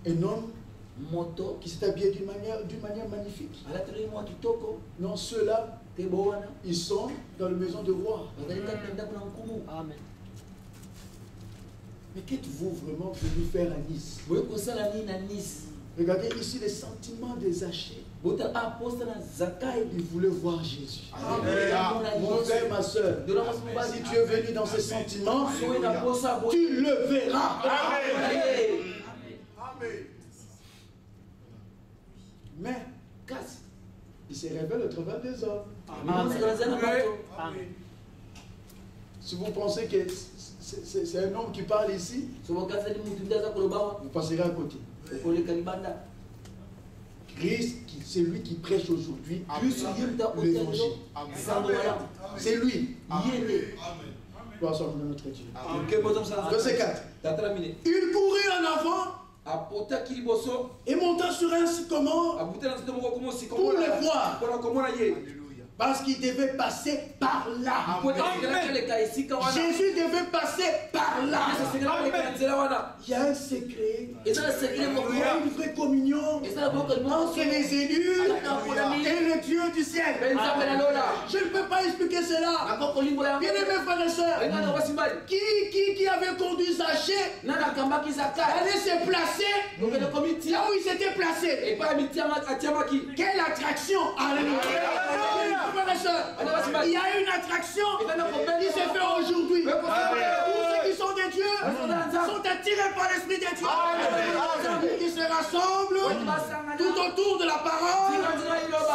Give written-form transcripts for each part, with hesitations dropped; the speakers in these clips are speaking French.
Un homme qui s'est habillé d'une manière magnifique. Non, ceux-là, ils sont dans la maison de roi. Amen. Mais qu'êtes-vous vraiment venu faire à Nice? Regardez ici les sentiments des Zachée. Il voulait voir Jésus. Mon frère, ma soeur, si tu es venu dans ces sentiments, tu le verras. Mais il se révèle au travers des hommes. Si vous pensez que c'est un homme qui parle ici, vous passerez à côté. Christ, c'est lui qui prêche aujourd'hui l'évangile. C'est lui. Gloire soit à notre Dieu. Verset 4. Il courut en avant et monta sur un sycomore pour le voir. Parce qu'il devait passer par là. Jésus devait passer par là. Il y a un secret. Il y a une vraie communion entre les élus et le Dieu du ciel. Je ne peux pas expliquer cela. Bien-aimés frères et sœurs, qui avait conduit Zachée allait se placer là où il s'était placé. Quelle attraction! Alléluia! Il y a une attraction qui se fait aujourd'hui. Tous ceux qui sont des dieux sont attirés par l'Esprit des dieux. Qui se rassemblent tout autour de la parole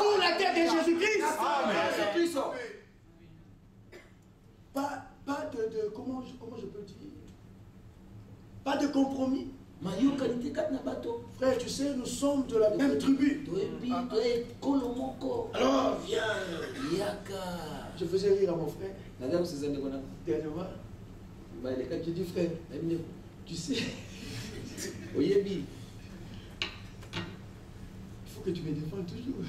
sous la tête de Jésus-Christ. Pas de comment je peux dire? Pas de compromis. Frère, tu sais, nous sommes de la même tribu. Alors, viens. Je faisais rire à mon frère. Dernièrement, j'ai dit, frère, tu sais, il faut que tu me défendes toujours.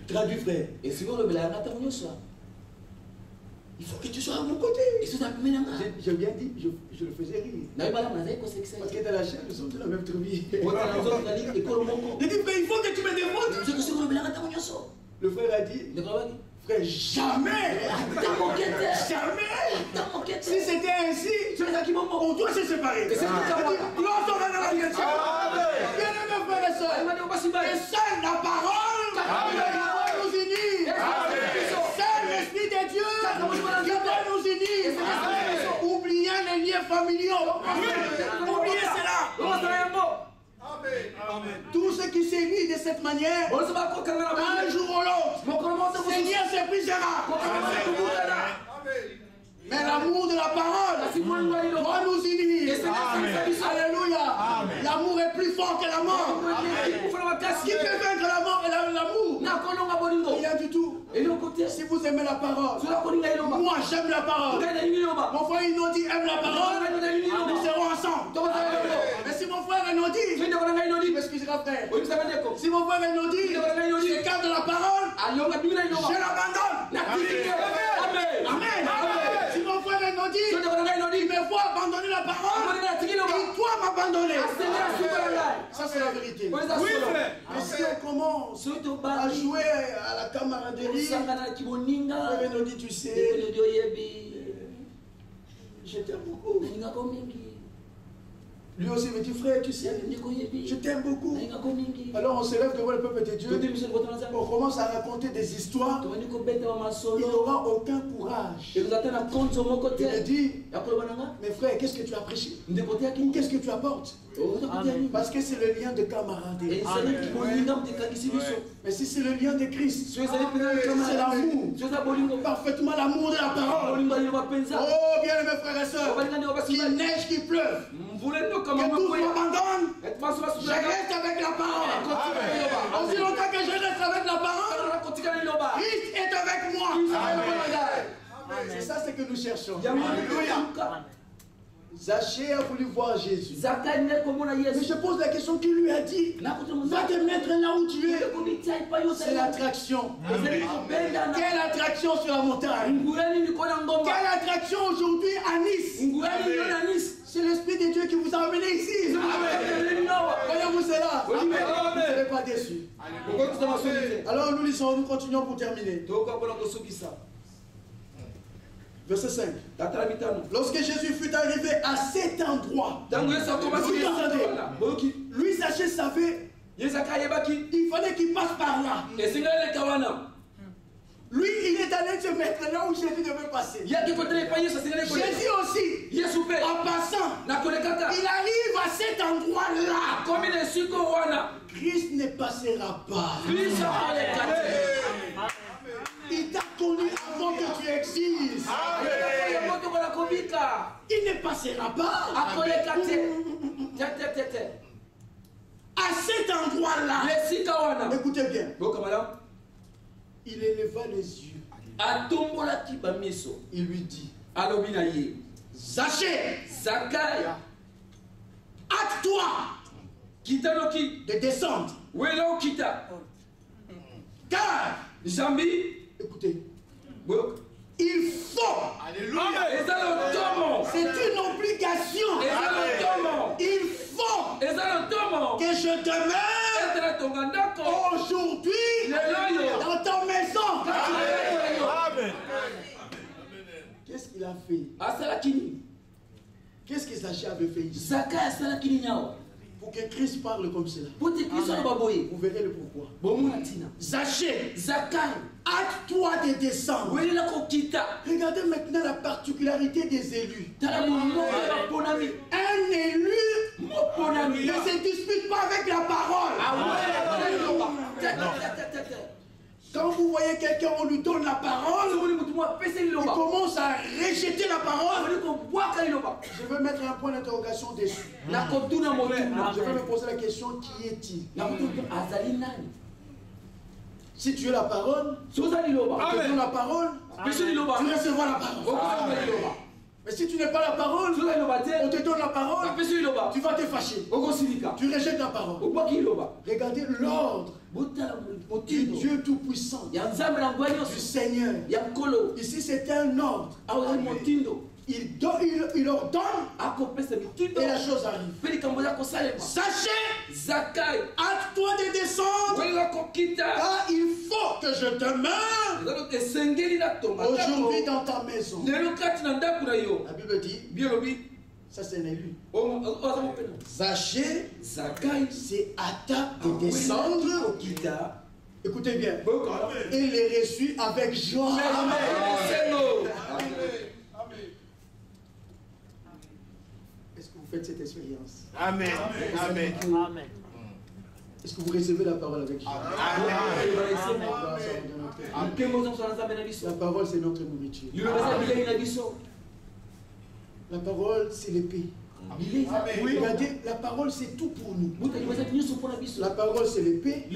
Traduis, frère. Il faut que tu sois à mon côté. J'ai bien dit, je le faisais rire. Parce que dans la chaîne, nous sommes de la même tribu. J'ai dit, mais il faut que tu me défendes. Le frère a dit, frère, jamais. Jamais. Si c'était ainsi, on doit se séparer. Et seule la parole nous unit. Seul l'Esprit de Dieu qui doit nous unir. Oubliez les liens familiaux. Oubliez cela. Amen. Tout ce qui s'est mis de cette manière, un jour ou l'autre, Seigneur se brisera. Mais l'amour de la parole doit nous unir. Alléluia. L'amour est plus fort que la mort. Qui peut vaincre la mort et l'amour? Rien du tout. Si vous aimez la parole, moi j'aime la parole. Mon frère Inodi aime la parole, nous serons ensemble. Mais si mon frère Inodi, je m'excuserai frère, si mon frère Inodi s'écarte de la parole, je l'abandonne. Amen. Si mon frère Inodi me voit abandonner la parole, il doit m'abandonner. Ça c'est la vérité. Oui frère. Mais si on commence à jouer à la camaraderie, frère Inodi, tu sais, je t'aime beaucoup. Lui aussi me dit, frère, tu sais, je t'aime beaucoup. Alors on se lève devant le peuple de Dieu, on commence à raconter des histoires, il n'aura aucun courage. Il me dit, mais frère, qu'est-ce que tu as prêché? Ou qu'est-ce que tu apportes? Parce que c'est le lien de camaraderie. Mais si c'est le lien de Christ, c'est l'amour, parfaitement l'amour de la parole. Oh bien mes frères et sœurs, qu'il neige, qu'il pleuve, que tout m'abandonne, je reste avec la parole. Aussi longtemps que je reste avec la parole, Christ est avec moi. C'est ça ce que nous cherchons. Alléluia. Zachée a voulu voir Jésus. Mais je pose la question, qui lui a dit, va te mettre là où tu es? C'est l'attraction. Quelle attraction sur la montagne? Quelle attraction aujourd'hui à Nice? C'est l'Esprit de Dieu qui vous a amené ici. déçu. Alors nous lisons, nous continuons pour terminer. Verset 5. Lorsque Jésus fut arrivé à cet endroit, lui, Zachée savait, il fallait qu'il passe par là. Lui, il est allé se mettre là où Jésus devait passer. Jésus aussi, en passant, il arrive à cet endroit-là. Christ ne passera pas. Il t'a connu avant que tu existes. Il ne passera pas. À cet endroit-là, écoutez bien, il éleva les yeux. Il lui dit, Zachée, hâte-toi de descendre. Car, écoutez, il faut, c'est une obligation, il faut que je demeure aujourd'hui dans ta maison. Qu'est-ce qu'il a fait? Qu'est-ce que Zachée avait fait ici? Pour que Christ parle comme cela. Vous verrez le pourquoi. Zachée, hâte-toi de descendre. Regardez maintenant la particularité des élus. Un élu ne se dispute pas avec la parole. Quand vous voyez quelqu'un, on lui donne la parole, il commence à rejeter la parole. Je veux mettre un point d'interrogation dessus. Je vais me poser la question, qui est-il? Si tu es la parole, tu donnes la parole, tu recevras la parole. Mais si tu n'es pas la parole, on te donne la parole, tu vas te fâcher. Tu rejettes la parole. Regardez l'ordre du Dieu Tout-Puissant, du Seigneur. Ici, c'est un ordre. Il ordonne et la chose arrive. Sachez, hâte-toi de descendre, car il faut que je demeure aujourd'hui dans ta maison. La Bible dit, ça c'est un élu. Zachée c'est hâta de descendre. Écoutez bien. Et il est reçu avec joie. Est-ce que vous faites cette expérience? Amen. Amen. Est-ce que vous recevez la parole avec joie? La parole c'est notre nourriture. La parole c'est l'épée. Regardez, la parole c'est tout pour nous. La parole c'est l'épée.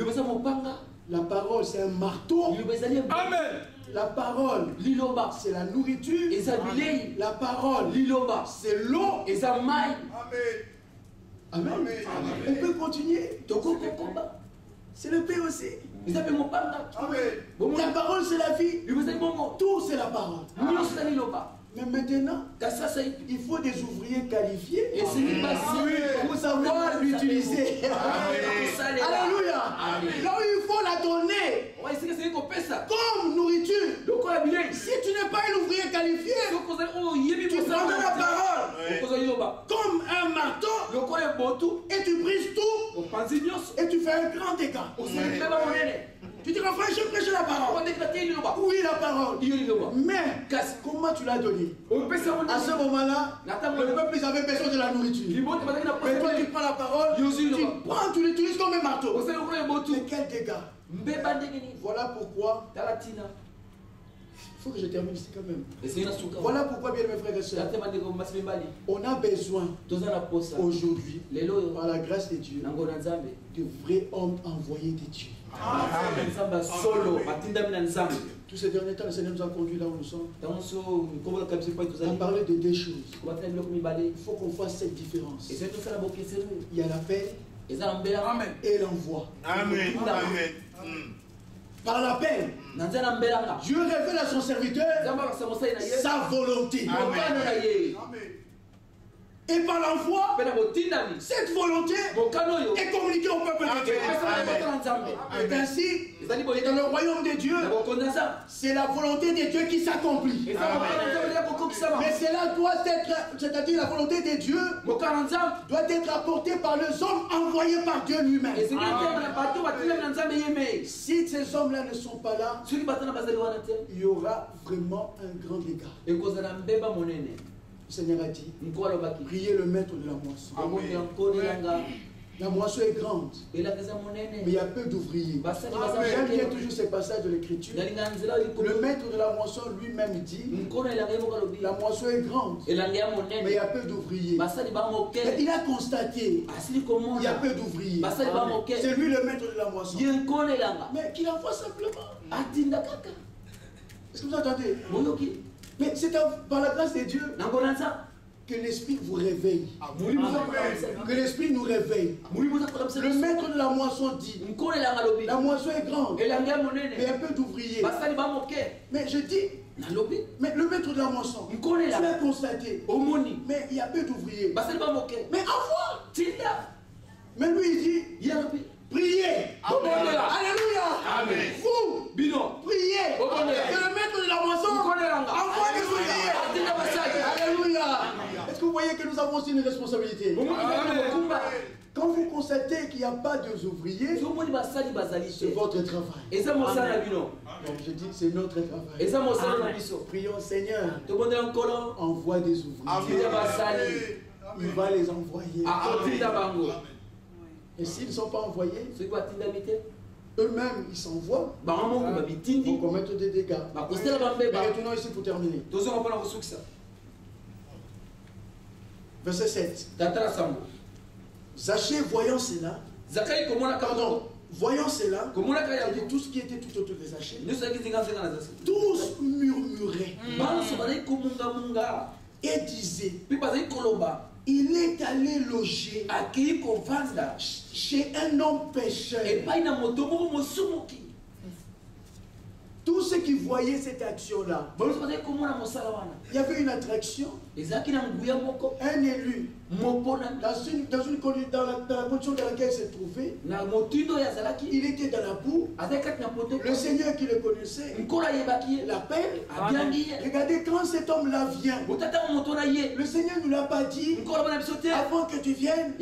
La parole c'est un marteau. Amen. La parole c'est la nourriture. La parole c'est l'eau. Amen. On peut continuer. C'est le paix aussi. La parole c'est la vie. Tout c'est la parole. Mais maintenant, il faut des ouvriers qualifiés pour savoir l'utiliser. Alléluia. Là où il faut la donner comme nourriture. Si tu n'es pas un ouvrier qualifié, tu prends la parole comme un marteau et tu brises tout et tu fais un grand dégât. Tu dis, enfin, je prêche la parole. Oui, la parole. Mais comment tu l'as donné? À ce moment-là, le peuple ils avaient besoin de la nourriture. Mais toi, tu prends la parole, tu l'utilises comme un marteau. Mais quel dégât? Voilà pourquoi. Il faut que je termine ici quand même. Voilà pourquoi, bien mes frères et sœurs, on a besoin aujourd'hui, par la grâce de Dieu, de vrais hommes envoyés de Dieu. Tous ces derniers temps, le Seigneur nous a conduits là où nous sommes. On parlait de deux choses. Il faut qu'on fasse cette différence. Il y a l'appel et l'envoi. Amen. Par l'appel, Dieu révèle à son serviteur sa volonté. Et par la foi, cette volonté est communiquée au peuple de Dieu. Et ainsi, dans le royaume de Dieu, c'est la volonté de Dieu qui s'accomplit. Mais cela doit être, c'est-à-dire la volonté de Dieu doit être apportée par les hommes envoyés par Dieu lui-même. Si ces hommes-là ne sont pas là, il y aura vraiment un grand dégât. Le Seigneur a dit, priez le maître de la moisson. La moisson est grande, mais il y a peu d'ouvriers. J'aime bien toujours ces passages de l'Écriture. Le maître de la moisson lui-même dit, la moisson est grande, mais il y a peu d'ouvriers. Il a constaté, il y a peu d'ouvriers. C'est lui le maître de la moisson. Mais qu'il envoie simplement. Est-ce que vous entendez? Mais c'est par la grâce de Dieu que l'Esprit vous réveille. Que l'Esprit nous réveille. Le maître de la moisson dit, la moisson est grande, mais il y a peu d'ouvriers. Mais je dis, mais le maître de la moisson, tu l'as constaté, mais il y a peu d'ouvriers. Mais envoie. Mais lui il dit, priez. Alléluia. Vous, priez. Que le maître de la moisson envoie des ouvriers. Alléluia. Est-ce que vous voyez que nous avons aussi une responsabilité? Quand vous constatez qu'il n'y a pas d'ouvriers, c'est votre travail. Donc je dis, c'est notre travail. Prions Seigneur, envoie des ouvriers. Il va les envoyer. Et s'ils ne sont pas envoyés, eux-mêmes, ils s'envoient pour commettre des dégâts. Mais retournons ici pour terminer. Verset 7. Zachée, voyant cela, voyant cela, c'est-à-dire tout ce qui était tout autour de Zachée, tous murmuraient et disaient, il est allé loger chez un homme pécheur. Tous ceux qui voyaient cette action-là, il y avait une attraction, un élu, dans la condition dans laquelle il se trouvait, il était dans la boue, le Seigneur qui le connaissait, l'appelle, regardez quand cet homme-là vient, le Seigneur ne nous l'a pas dit, avant que tu viennes,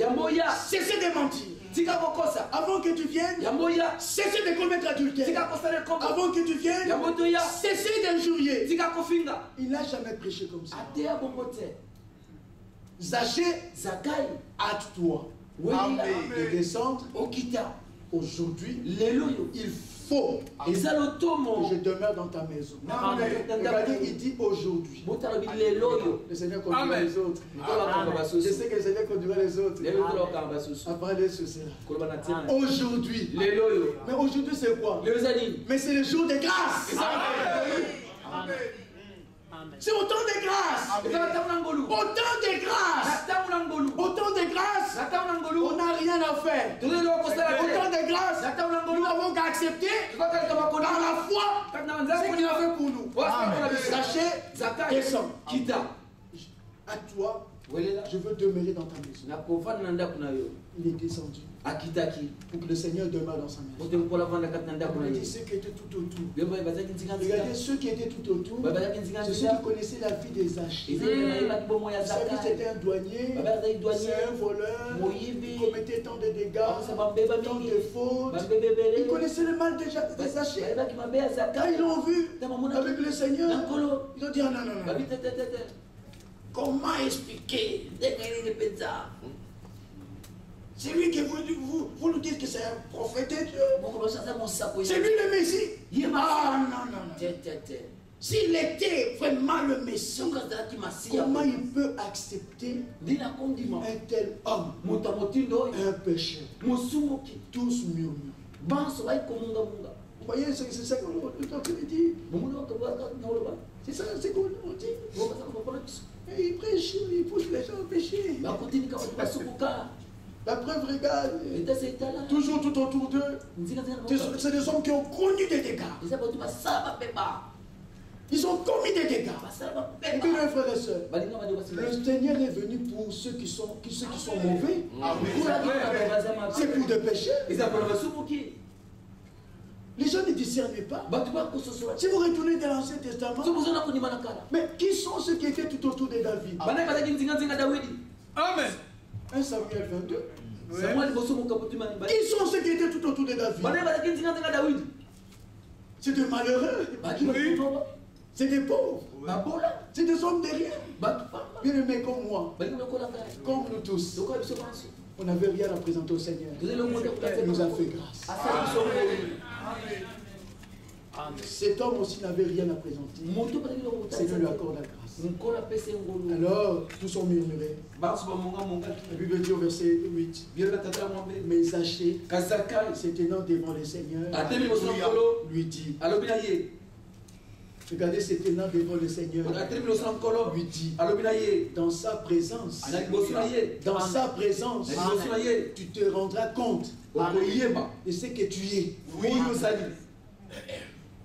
cessez de mentir. Avant que tu viennes, cessez de commettre adultère. Avant que tu viennes, cessez d'injurier. Il n'a jamais prêché comme ça. Zachée, hâte-toi de descendre. Aujourd'hui, il faut que je demeure dans ta maison. Regardez, il dit aujourd'hui. Le Seigneur conduira les autres. Je sais que le Seigneur conduira les autres. À parler sur cela. Aujourd'hui. Mais aujourd'hui c'est quoi? Mais c'est le jour de grâce. C'est autant de grâce. Autant de grâce. Autant de grâce. On n'a rien à faire. Autant de grâce. Nous n'avons qu'à accepter par la foi ce qu'il a fait pour nous. Sachez, descends. À toi, je veux demeurer dans ta maison. Il est descendu pour que le Seigneur demeure dans sa maison. Regardez ceux qui étaient tout autour. Regardez ceux qui étaient tout autour. C'est ceux qui connaissaient la vie des Zachée. Vous savez, c'était un douanier, c'est un voleur, il commettait tant de dégâts, tant de fautes. Ils connaissaient le mal des Zachée. Quand ils l'ont vu avec le Seigneur, ils ont dit non, non, non. Comment expliquer c'est lui que vous nous dites que c'est un prophète de Dieu. C'est lui le Messie. Ah non, non, non. S'il était vraiment le Messie, comment il peut accepter un tel homme, un pécheur? Tous murmurent. Vous voyez, c'est ça qu'on dit. C'est ça, c'est qu'on dit. Et il prêche, il pousse les gens au péché. La preuve, regarde, toujours tout autour d'eux, c'est des hommes qui ont connu des dégâts. Ils ont commis des dégâts. Et bien, mes frères et sœurs, le Seigneur est venu pour ceux qui sont mauvais. C'est pour des péchés. Les gens ne discernaient pas. Si vous retournez dans l'Ancien Testament, mais qui sont ceux qui étaient tout autour de David? Amen. 1 Samuel 22. Qui sont ceux qui étaient tout autour de David? C'est des malheureux. C'est des pauvres. C'est des hommes de rien. Bien aimés comme moi. Comme nous tous. On n'avait rien à présenter au Seigneur. Il nous a fait grâce. Cet homme aussi n'avait rien à présenter. Le Seigneur lui accorde la grâce. Alors, tous sont murmurés. La Bible dit au verset 8. Mais Zachée, se tenant devant le Seigneur, lui dit. Regardez, se tenant devant le Seigneur, lui dit, dans sa présence, tu te rendras compte de ce que tu es.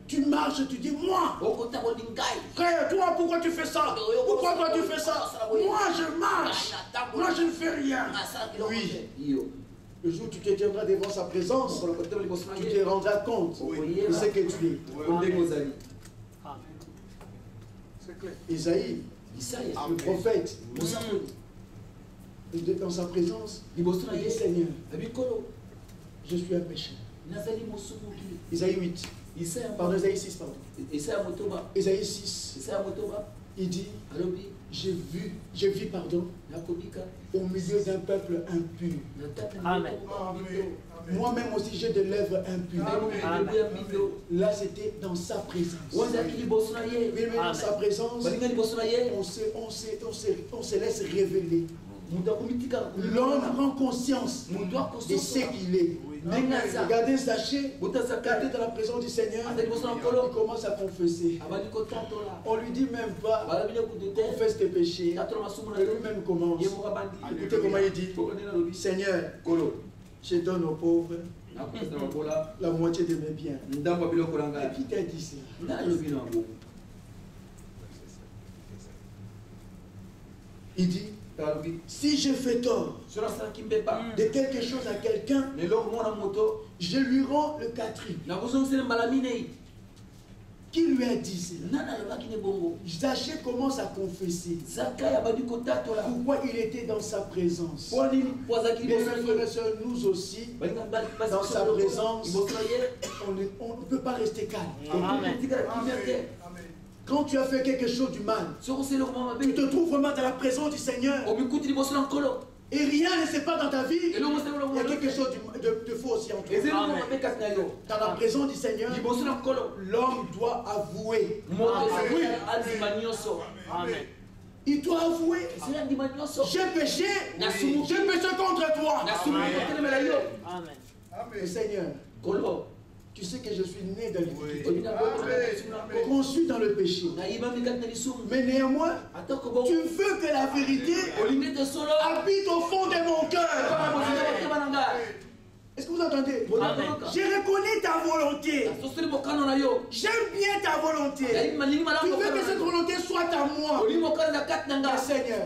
Tu marches, tu dis, moi, frère, toi, pourquoi tu fais ça? Pourquoi toi tu fais ça? Moi, je marche, moi, je ne fais rien. Oui. Le jour où tu te tiendras devant sa présence, tu te rendras compte de ce que tu es. Isaïe, le prophète, dans sa présence, il dit, Seigneur, je suis un pécheur. Isaïe 8. Pardon, Isaïe 6, pardon. Isaïe 6. Il dit, j'ai vu, pardon, au milieu d'un peuple impur. Amen. Moi-même aussi j'ai des lèvres impures. Là c'était dans sa présence. Mais dans sa présence, on se laisse révéler. L'homme prend conscience de ce qu'il est. Regardez Zachée, il était dans la présence du Seigneur, il commence à confesser. On lui dit même pas, confesse tes péchés. Et lui-même commence. Écoutez comment il dit, Seigneur, je donne aux pauvres la moitié de mes biens. Et qui t'a dit ça? Il dit, si je fais tort de quelque chose à quelqu'un, je lui rends le quatrième. Qui lui a dit cela? Zachée commence à confesser pourquoi il était dans sa présence. Mes frères et sœurs, nous aussi, dans sa présence, on ne peut pas rester calme. Amen. Quand tu as fait quelque chose du mal, tu te trouves vraiment dans la présence du Seigneur et rien ne se passe dans ta vie, il y a quelque chose de faux aussi en toi. Dans la présence du Seigneur, l'homme doit avouer. Il doit avouer. J'ai péché contre toi. Mais Seigneur, tu sais que je suis né dans l'iniquité, conçu dans le péché. Mais néanmoins, tu veux que la vérité habite au fond de mon cœur. Est-ce que vous entendez? Je reconnais ta volonté. J'aime bien ta volonté. Tu veux que cette volonté soit à moi. Mais Seigneur,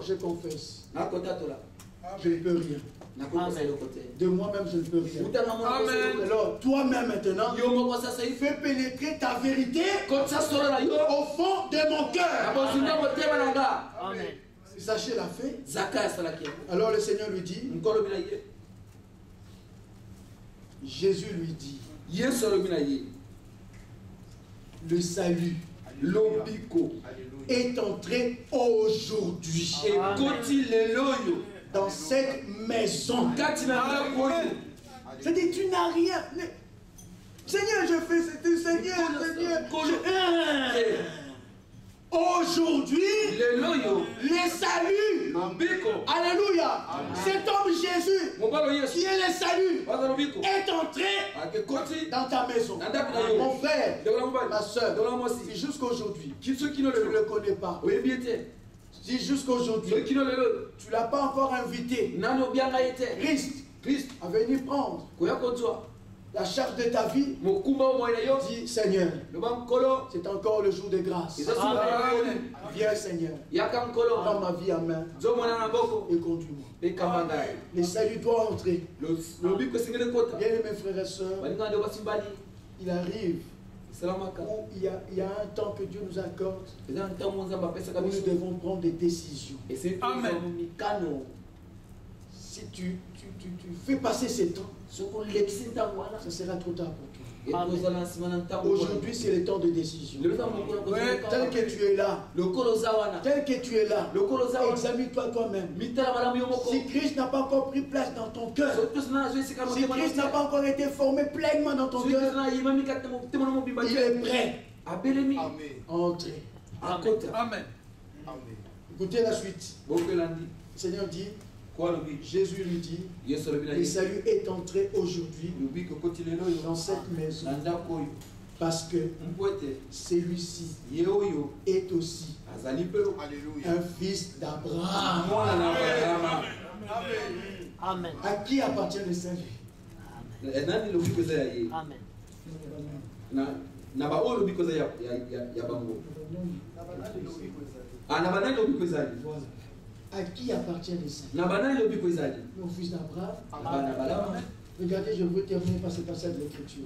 je confesse. Je ne peux rien. De moi-même, je ne peux rien. Alors, toi-même maintenant, fais pénétrer ta vérité au fond de mon cœur. Zachée l'a fait. Alors le Seigneur lui dit, Jésus lui dit, le salut est entré aujourd'hui dans cette maison. C'est-à-dire, tu n'as rien. Seigneur, je fais ce Seigneur. Aujourd'hui, le salut, alléluia, cet homme Jésus, qui est le salut, est entré dans ta maison. Mon frère, ma soeur, si jusqu'aujourd'hui, tu ne le connais pas, si jusqu'aujourd'hui, tu ne l'as pas encore invité, Christ, à venir prendre la charge de ta vie, dis Seigneur, c'est encore le jour de grâce. Viens Seigneur, prends ma vie en main et conduis-moi. Le salut doit entrer. Bien mes frères et sœurs, il arrive où il y a un temps que Dieu nous accorde où nous devons prendre des décisions. Amen. Si tu fais passer ces temps, ce sera trop tard pour toi. Aujourd'hui, c'est le temps de décision. Tel que tu es là, examine-toi toi-même. Si Christ n'a pas encore pris place dans ton cœur, si Christ n'a pas encore été formé pleinement dans ton cœur, il est prêt à entrer. Amen. Écoutez la suite. Le Seigneur dit, Jésus lui dit, le salut est entré aujourd'hui dans cette maison parce que celui-ci est aussi un fils d'Abraham. Amen. À qui appartient le salut? Amen. À qui appartient le salut? Au fils d'Abraham. Regardez, je veux terminer par ce passage de l'Écriture.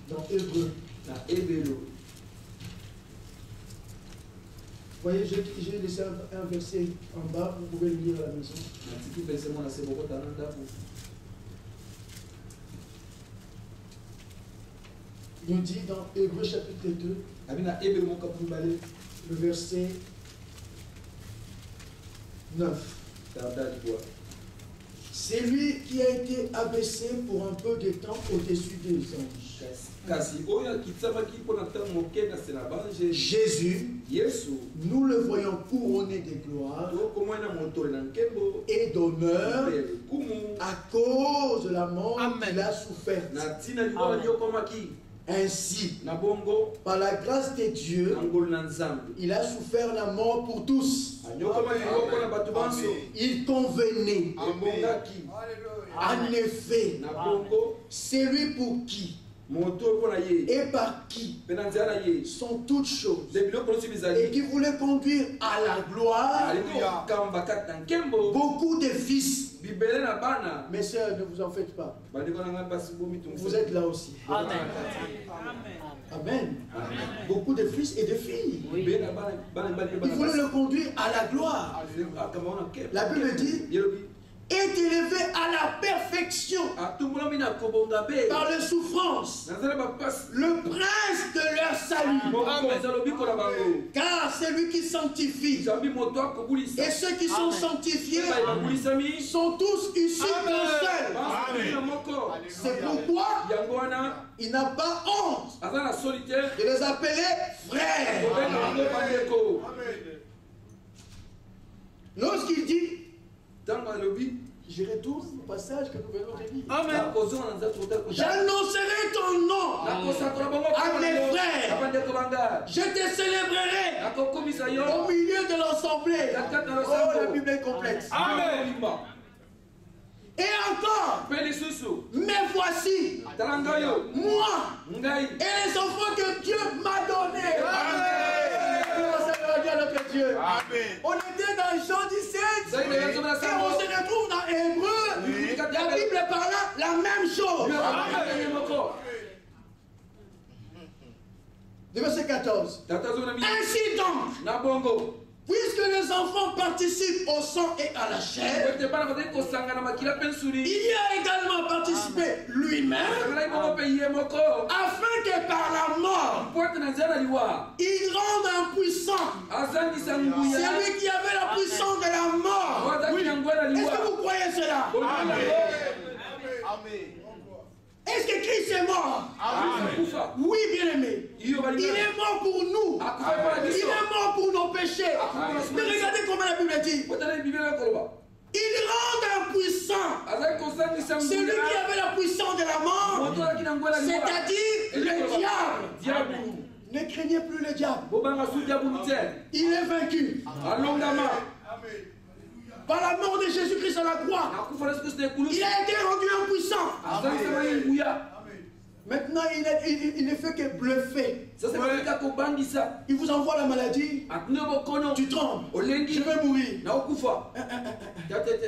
Dans Hébreu. Vous voyez, j'ai laissé un verset en bas, vous pouvez le lire à la maison. Il nous dit dans Hébreu chapitre 2, le verset 9. C'est lui qui a été abaissé pour un peu de temps au-dessus des anges. Jésus, nous le voyons couronné de gloire et d'honneur à cause de la mort qu'il a soufferte. Ainsi, par la grâce de Dieu, il a souffert la mort pour tous. Il convenait. En effet, c'est lui pour qui et par qui sont toutes choses et qui voulait conduire à la gloire beaucoup de fils. Mes sœurs, ne vous en faites pas. Vous êtes là aussi. Amen. Amen. Beaucoup de fils et de filles. Oui. Il voulait le conduire à la gloire. La Bible dit, est élevé à la perfection par les souffrances, le prince de leur salut. Car c'est lui qui sanctifie. Et ceux qui sont sanctifiés sont tous issus d'un seul. C'est pourquoi il n'a pas honte de les appeler frères. Lorsqu'il dit, je retourne au passage que nous venons de lire. J'annoncerai ton nom à mes frères. Je te célébrerai au milieu de l'assemblée. Oh, la Bible est complète. Amen. Et encore, mais voici, moi et les enfants que Dieu m'a donnés. Dieu. Amen. On était dans Jean 17 et on se retrouve dans Hébreu. La Bible parle la même chose. Le verset 14. Ainsi donc, puisque les enfants participent au sang et à la chair, il y a également participé lui-même, afin que par la mort, il rende impuissant celui qui avait la puissance de la mort. Oui. Est-ce que vous croyez cela? Amen. Est-ce que Christ est mort? Oui, bien-aimé. Il est mort pour nous. Il est mort pour nos péchés. Mais regardez comment la Bible dit. Il rend impuissant celui qui avait la puissance de la mort, c'est-à-dire le diable. Ne craignez plus le diable. Il est vaincu. Par la mort de Jésus-Christ à la croix, il a été rendu impuissant. Maintenant, il ne fait que bluffer. Il vous envoie la maladie. Tu trembles. Je vais mourir.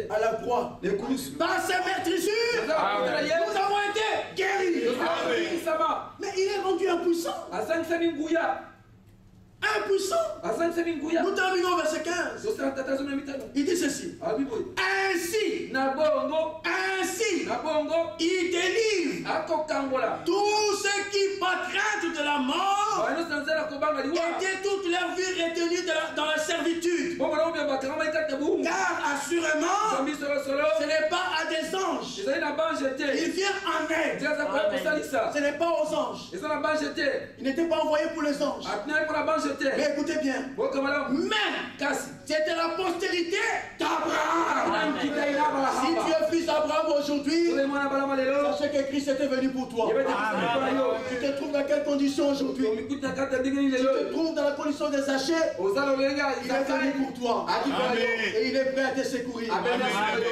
À la croix. Par ses meurtrissures, nous avons été guéris. Mais il est rendu impuissant. Impuissant. Nous terminons verset 15. Il dit ceci. Ainsi, il délivre tous ceux qui, par crainte de la mort, étaient toute leur vie retenus dans la servitude. Car assurément, ce n'est pas à des anges. Il vient en aide. Ce n'est pas aux anges. Il n'était pas envoyé pour les anges. Mais écoutez bien. Mais c'était la postérité d'Abraham. Si tu es fils d'Abraham aujourd'hui, sachez que Christ était venu pour toi. Tu te trouves dans quelle condition aujourd'hui? Tu te trouves dans la condition des Zachée. Il est venu pour toi. Et il est prêt à te secourir.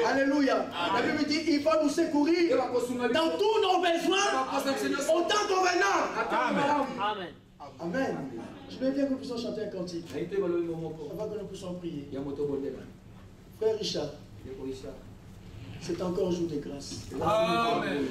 Alléluia. La Bible dit il va nous secourir dans tous nos besoins au temps convenable. Amen. Amen. Je veux bien que nous puissions chanter un cantique. Avant que nous puissions prier. Frère Richard, c'est encore un jour de grâce. Amen.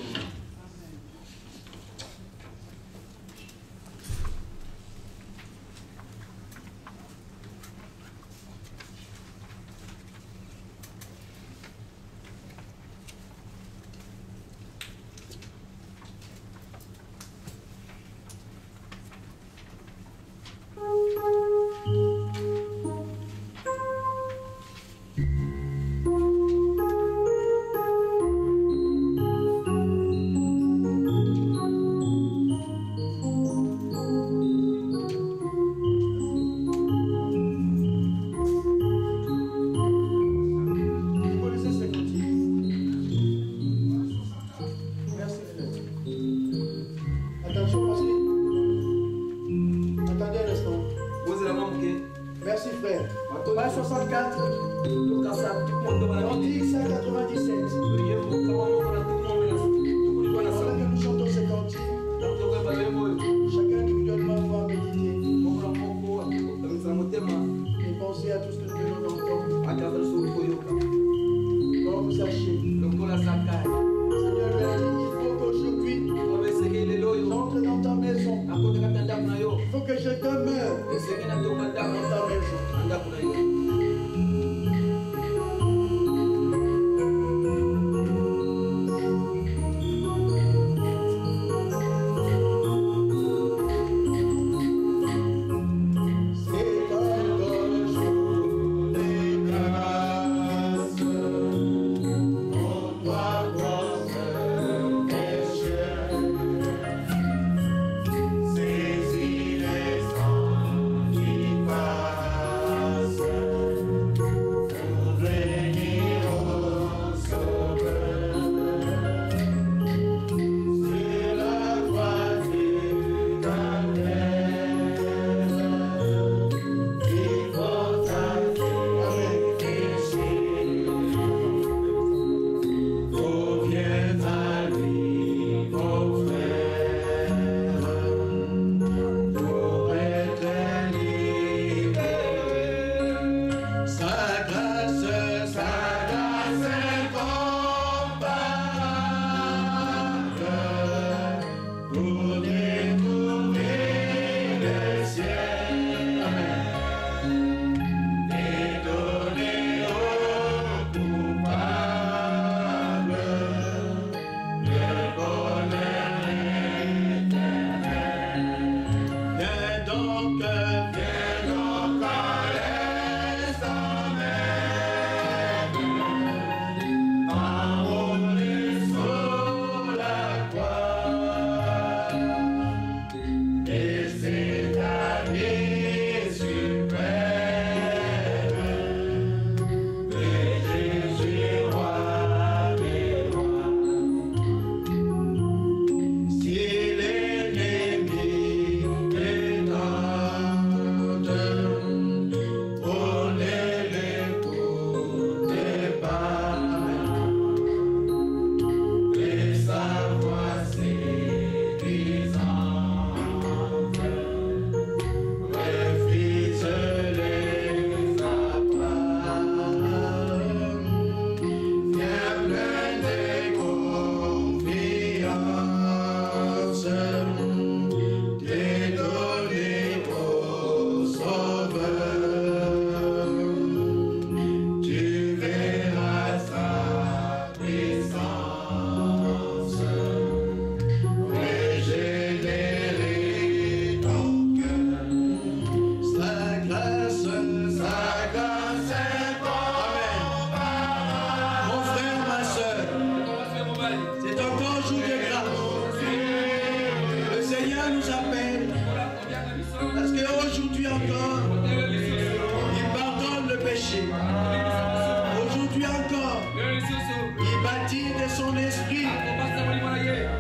de son esprit.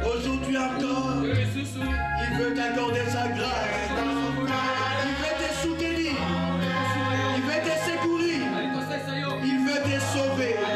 Aujourd'hui encore, il veut t'accorder sa grâce. Il veut te soutenir. Il veut te secourir. Il veut te sauver.